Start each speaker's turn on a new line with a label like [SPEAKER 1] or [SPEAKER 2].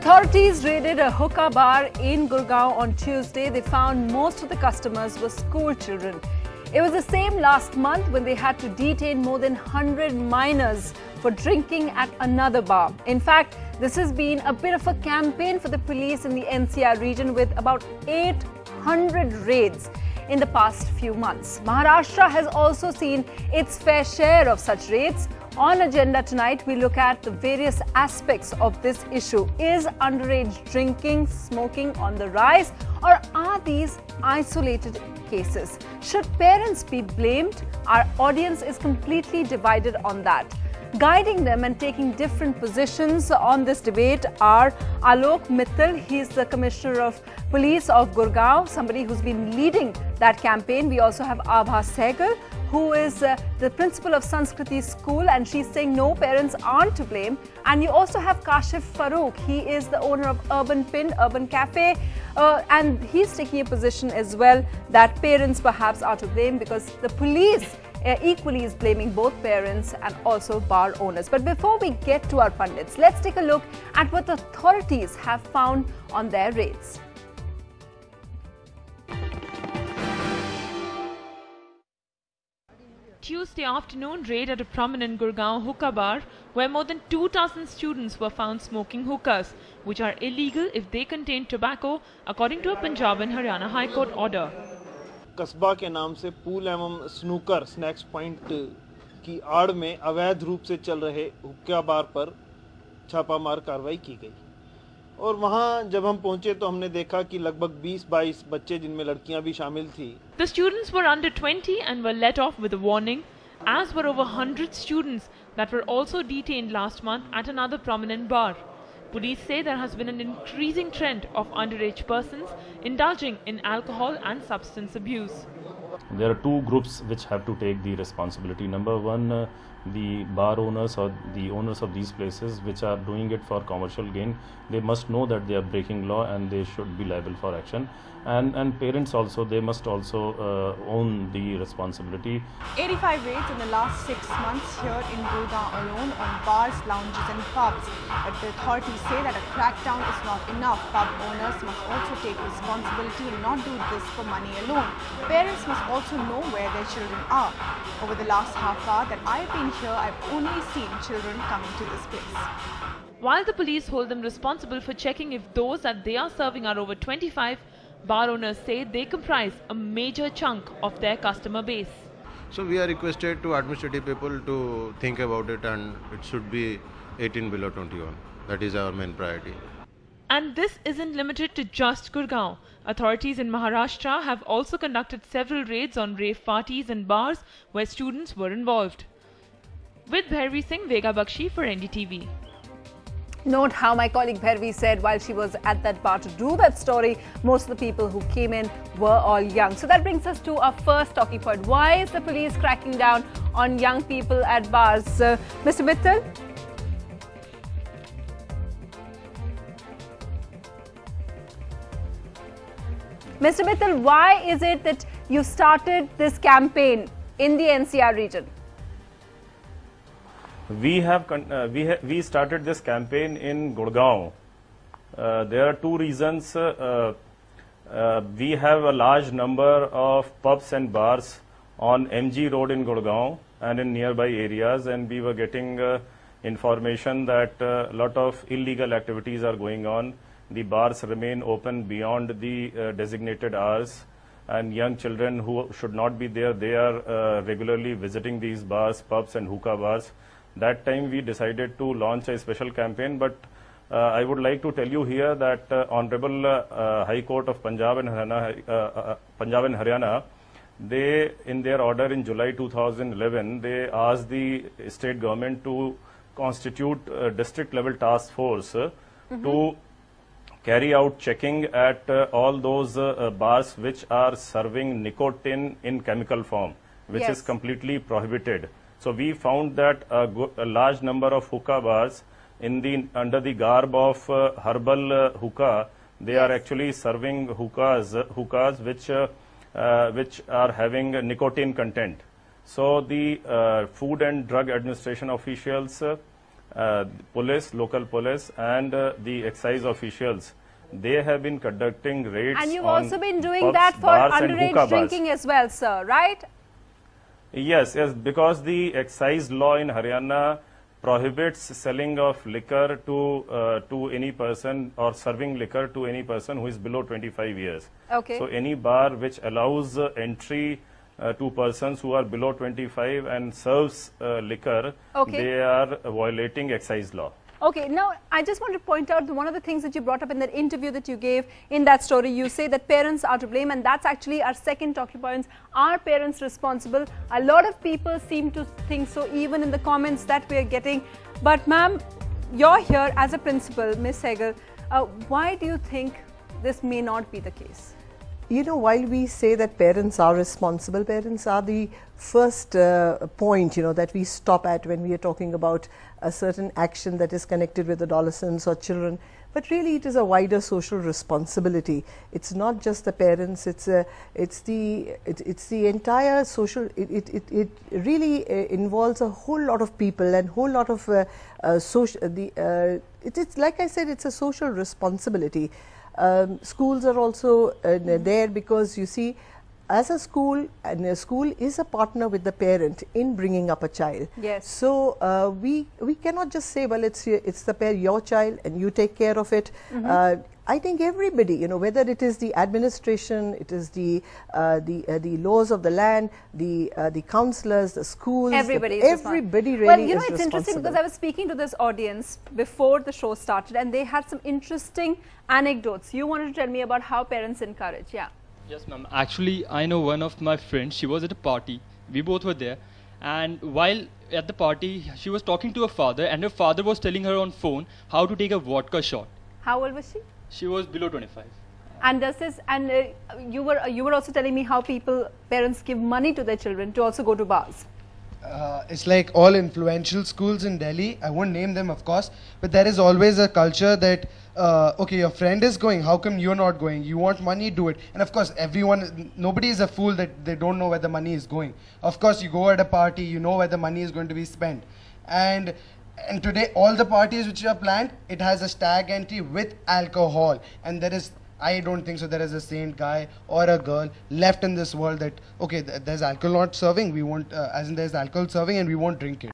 [SPEAKER 1] authorities raided a hookah bar in Gurgaon on Tuesday, they found most of the customers were school children. It was the same last month when they had to detain more than 100 minors for drinking at another bar. In fact, this has been a bit of a campaign for the police in the NCR region with about 800 raids in the past few months. Maharashtra has also seen its fair share of such raids. On agenda tonight, we look at the various aspects of this issue. Is underage drinking, smoking on the rise, or are these isolated cases? Should parents be blamed? Our audience is completely divided on that. Guiding them and taking different positions on this debate are Alok Mittal. He's the Commissioner of Police of Gurgaon, somebody who's been leading that campaign. We also have Abha Sehgal, who is the principal of Sanskriti School, and she's saying no, parents aren't to blame. And you also have Kashif Farooq. He is the owner of Urban Pin, Urban Cafe, and he's taking a position as well that parents perhaps are to blame because the police equally is blaming both parents and also bar owners. But before we get to our pundits, let's take a look at what the authorities have found on their raids.
[SPEAKER 2] Tuesday afternoon, raid at a prominent Gurgaon hookah bar where more than 2,000 students were found smoking hookahs, which are illegal if they contain tobacco, according to a Punjab and Haryana High Court order.
[SPEAKER 3] कस्बा के नाम से pool एवं snooker snacks point की आड़ में अवैध रूप से चल रहे हुक्का बार पर छापामार कार्रवाई की गई और वहां जब हम पहुंचे तो हमने देखा कि लगभग 20-22 बच्चे जिनमें लड़कियां भी शामिल थी.
[SPEAKER 2] The students were under 20 and were let off with a warning, as were over 100 students that were also detained last month at another prominent bar. Police say there has been an increasing trend of underage persons indulging in alcohol and substance abuse.
[SPEAKER 4] There are two groups which have to take the responsibility. Number one, the bar owners or the owners of these places which are doing it for commercial gain, they must know that they are breaking law and they should be liable for action. And parents also, they must also own the responsibility.
[SPEAKER 5] 85 raids in the last 6 months here in Gurgaon alone on bars, lounges and pubs. But the authorities say that a crackdown is not enough. Pub owners must also take responsibility and not do this for money alone. Parents must also know where their children are. Over the last half hour that I've been here, I've only seen children coming to this place.
[SPEAKER 2] While the police hold them responsible for checking if those that they are serving are over 25, bar owners say they comprise a major chunk of their customer base.
[SPEAKER 6] So we are requested to administrative people to think about it, and it should be 18 below 21. That is our main priority.
[SPEAKER 2] And this isn't limited to just Gurgaon. Authorities in Maharashtra have also conducted several raids on rave parties and bars where students were involved. With Bhairavi Singh, Vega Bakshi for NDTV.
[SPEAKER 1] Note how my colleague Bhairavi said while she was at that bar to do that story, most of the people who came in were all young. So that brings us to our first talking point. Why is the police cracking down on young people at bars? Mr. Mittal? Mr. Mittal, why is it that you started this campaign in the NCR region?
[SPEAKER 4] We started this campaign in Gurgaon. There are two reasons. We have a large number of pubs and bars on MG Road in Gurgaon and in nearby areas, and we were getting information that a lot of illegal activities are going on. The bars remain open beyond the designated hours, and young children who should not be there, they are regularly visiting these bars, pubs and hookah bars. That time we decided to launch a special campaign, but I would like to tell you here that Honorable High Court of Punjab and Haryana, they, in their order in July 2011, they asked the state government to constitute a district level task force to carry out checking at all those bars which are serving nicotine in chemical form, which is completely prohibited. So we found that a large number of hookah bars under the garb of herbal hookah, they are actually serving hookahs which are having nicotine content. So the Food and Drug Administration officials police, local police and the excise officials, they have been conducting raids.
[SPEAKER 1] And you've
[SPEAKER 4] on
[SPEAKER 1] also been doing
[SPEAKER 4] pubs,
[SPEAKER 1] that for
[SPEAKER 4] bars and
[SPEAKER 1] underage
[SPEAKER 4] hookah bars.
[SPEAKER 1] drinking as well, sir, right?
[SPEAKER 4] Yes, because the excise law in Haryana prohibits selling of liquor to any person or serving liquor to any person who is below 25 years.
[SPEAKER 1] Okay.
[SPEAKER 4] So any bar which allows entry to persons who are below 25 and serves liquor,
[SPEAKER 1] Okay.
[SPEAKER 4] they are violating excise law.
[SPEAKER 1] Okay, now I just want to point out one of the things that you brought up in that interview that you gave in that story. You say that parents are to blame, and that's actually our second talking point. Are parents responsible? A lot of people seem to think so, even in the comments that we are getting. But ma'am, you're here as a principal, Miss Sehgal. Why do you think this may not be the case?
[SPEAKER 7] You know, while we say that parents are responsible, parents are the first point, you know, that we stop at when we are talking about a certain action that is connected with adolescents or children. But really, it is a wider social responsibility. It's not just the parents. It's the entire social. It really involves a whole lot of people and whole lot of social. It's like I said, it's a social responsibility. Schools are also there because you see, as a school, and a school is a partner with the parent in bringing up a child.
[SPEAKER 1] Yes.
[SPEAKER 7] So we cannot just say, well, it's your child and you take care of it. I think everybody, you know, whether it is the administration, it is the laws of the land, the councillors, the schools,
[SPEAKER 1] Everybody
[SPEAKER 7] really
[SPEAKER 1] well, you know,
[SPEAKER 7] is
[SPEAKER 1] it's interesting because I was speaking to this audience before the show started, and they had some interesting anecdotes. You wanted to tell me about how parents encourage. Yeah.
[SPEAKER 8] Yes, ma'am. Actually, I know one of my friends. She was at a party. We both were there. And while at the party, she was talking to her father, and her father was telling her on phone how to take a vodka shot.
[SPEAKER 1] How old was she?
[SPEAKER 8] She was below 25.
[SPEAKER 1] And does this? And you were also telling me how parents give money to their children to also go to bars.
[SPEAKER 9] It's like all influential schools in Delhi. I won't name them, of course, but there is always a culture that okay, your friend is going, how come you're not going? You want money, do it. And of course, nobody is a fool that they don't know where the money is going. Of course, you go at a party, you know where the money is going to be spent. And today, all the parties which are planned, it has a stag entry with alcohol. And I don't think so there is a saint guy or a girl left in this world that, okay, there's alcohol not serving, we won't, as in there's alcohol serving and we won't drink it.